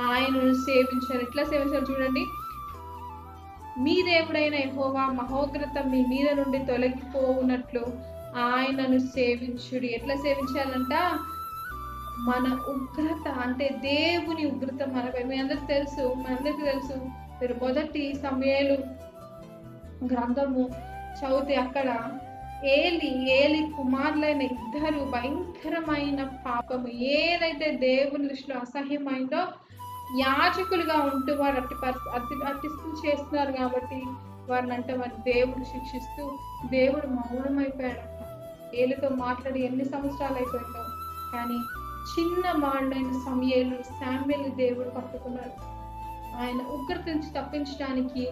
ఆయనను సేవించారు. ఎట్లా సేవించారు చూడండి. మీ దేవుడైన యెహోవా మహోగ్రత మీ మీద నుండి తొలగిపోవునట్లు ఆయనను సేవించుడి. ఎట్లా సేవించాలంట? మన ఉగ్రత అంటే దేవుని ఉగ్రత మనపై. మీ అందరికి తెలుసు, మనందరికీ తెలుసు. మీరు మొదటి సమూయేలు గ్రంథము చదివితే అక్కడ ఏలి కుమారులైన ఇద్దరు భయంకరమైన పాపము ఏదైతే దేవుని దృష్టిలో అసహ్యమైందో యాజకులుగా ఉంటూ వారు అట్టి చేస్తున్నారు కాబట్టి వారిని అంటే వారి దేవుడు శిక్షిస్తూ దేవుడు మౌనమైపోయాడు. ఏలితో మాట్లాడి ఎన్ని సంవత్సరాలు అయిపోయిందో, కానీ చిన్న బాలుడైన శామ్యూయేలు దేవుడు పట్టుకున్నాడు. ఆయన ఉగ్రత నుంచి తప్పించడానికి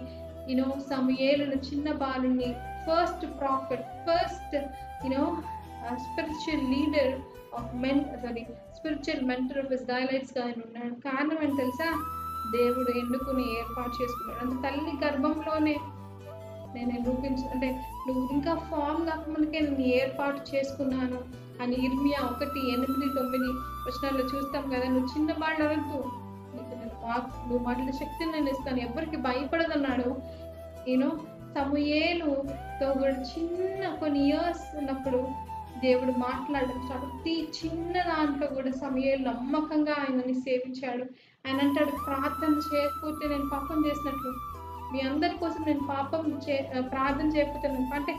సమూయేలును చిన్న బాలుని first profit, first spiritual leader of spiritual mentor of Israelites గా ఆయన ఉన్నాడు. కారణం ఏంటి తెలుసా? దేవుడు ఎన్నుకుని ఏర్పాటు చేసుకున్నాడు. అంటే తల్లి గర్భంలోనే నేను అంటే నువ్వు ఇంకా ఫామ్ కాకముందుకే నేను ఏర్పాటు చేసుకున్నాను అని ఇర్మియా 1:8-9 వచనాల్లో చూస్తాం కదా. నువ్వు చిన్న బాళ్ళు అరద్దు, నువ్వు మాటల శక్తిని నేను ఇస్తాను, ఎవరికి భయపడదన్నాడు. సమూయేలుతో కూడా చిన్న కొన్ని ఇయర్స్ ఉన్నప్పుడు దేవుడు మాట్లాడడం ప్రతి చిన్న దాంట్లో కూడా సమూయేలు నమ్మకంగా ఆయనని సేవించాడు. ఆయన అంటాడు, ప్రార్థన చేయకపోతే నేను పాపం చేసినట్లు, మీ అందరి కోసం నేను ప్రార్థన చేయకపోతే అంటే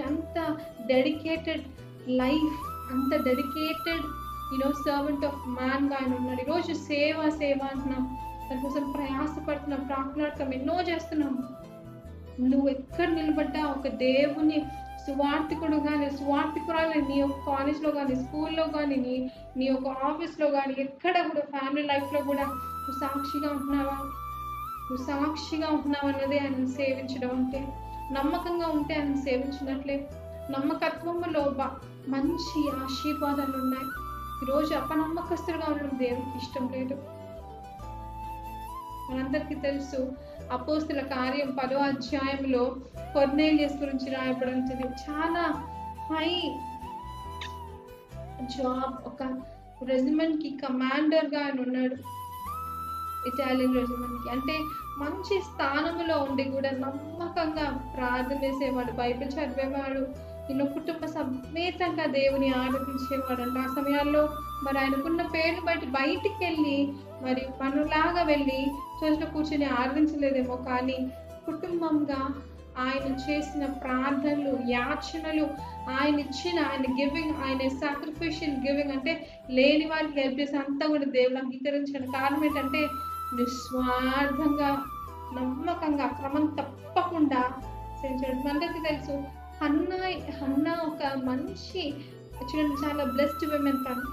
అంత డెడికేటెడ్ లైఫ్, అంత డెడికేటెడ్ సర్వెంట్ ఆఫ్ మ్యాన్ గా ఆయన ఉన్నాడు. ఈరోజు సేవ అంటున్నాం, దానికోసం ప్రయాసపడుతున్నాం, ప్రార్థనార్థం ఎన్నో చేస్తున్నాం. నువ్వు ఎక్కడ నిలబడ్డా ఒక దేవుని సువార్థికుడు కానీ సువార్థికురాలు నీ యొక్క కాలేజ్లో కానీ స్కూల్లో కానీ నీ యొక్క ఆఫీస్లో కానీ ఎక్కడ కూడా ఫ్యామిలీ లైఫ్లో కూడా నువ్వు సాక్షిగా ఉంటున్నావా? నువ్వు సాక్షిగా ఉంటున్నావు అన్నది ఆయన సేవించడం అంటే. నమ్మకంగా ఉంటే ఆయన సేవించినట్లే. నమ్మకత్వంలో మంచి ఆశీర్వాదాలు ఉన్నాయి. ఈరోజు అపనమ్మకస్తులుగా ఉండడం దేవుడికి ఇష్టం లేదు. మనందరికీ తెలుసు, అపోస్తుల కార్యం 10వ అధ్యాయంలో కొర్నేలియస్ గురించి రాయబడింది. చాలా హై జాబ్, ఒక రెజిమెంట్ కి కమాండర్ గా ఆయన ఉన్నాడు, ఇటాలియన్ రెజిమెంట్ కి. అంటే మంచి స్థానంలో ఉండి కూడా నమ్మకంగా ప్రార్థన చేసేవాడు, బైబిల్ చదివేవాడు, కుటుంబ సమేతంగా దేవుని ఆరాధించేవాడు. అంటే ఆ సమయాల్లో మరి ఆయనకున్న పేరును బట్టి బయటికి వెళ్ళి మరి మనలాగా వెళ్ళి చర్చిలో కూర్చొని ఆరాధించలేదేమో, కానీ కుటుంబంగా ఆయన చేసిన ప్రార్థనలు, యాచనలు, ఆయన గివింగ్, ఆయన సాక్రిఫిషియల్ గివింగ్, అంటే లేని వారికి హెల్ప్ చేసి అంతా కూడా దేవుడు అంగీకరించాడు. కారణం ఏంటంటే నిస్వార్థంగా నమ్మకంగా క్రమం తప్పకుండా చేశాడు. మనందరికీ తెలుసు, హన్నా ఒక మంచి చూడండి, చాలా బ్లెస్డ్ విమెన్. తను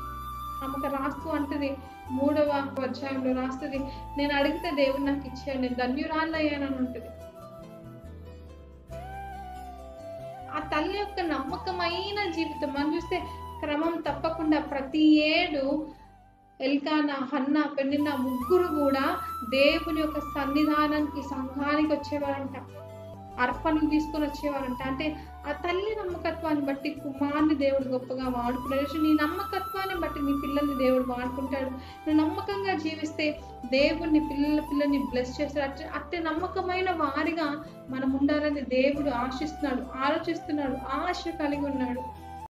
ఆమెకు రాస్తూ అంటది, 3వ అధ్యాయంలో రాస్తుంది, నేను అడిగితే దేవుడు నాకు ఇచ్చాడు, నేను ధన్యురాలు అయ్యానని ఉంటుంది. ఆ తల్లి యొక్క నమ్మకమైన జీవితం మనం చూస్తే క్రమం తప్పకుండా ప్రతి ఏడు ఎల్కానా, హన్నా, పెనిన్నా ముగ్గురు కూడా దేవుని యొక్క సన్నిధానానికి, సంఘానికి వచ్చేవారంట, అర్పణలు తీసుకొని వచ్చేవారంట. అంటే ఆ తల్లి నమ్మకత్వాన్ని బట్టి కుమారుని దేవుడు గొప్పగా వాడుకున్నాడు. నీ నమ్మకత్వాన్ని బట్టి నీ పిల్లల్ని దేవుడు వాడుకుంటాడు. నువ్వు నమ్మకంగా జీవిస్తే దేవుడిని పిల్లల్ని బ్లెస్ చేస్తాడు. అట్టే నమ్మకమైన వారిగా మనం ఉండాలని దేవుడు ఆశిస్తున్నాడు, ఆలోచిస్తున్నాడు, ఆశ కలిగి ఉన్నాడు.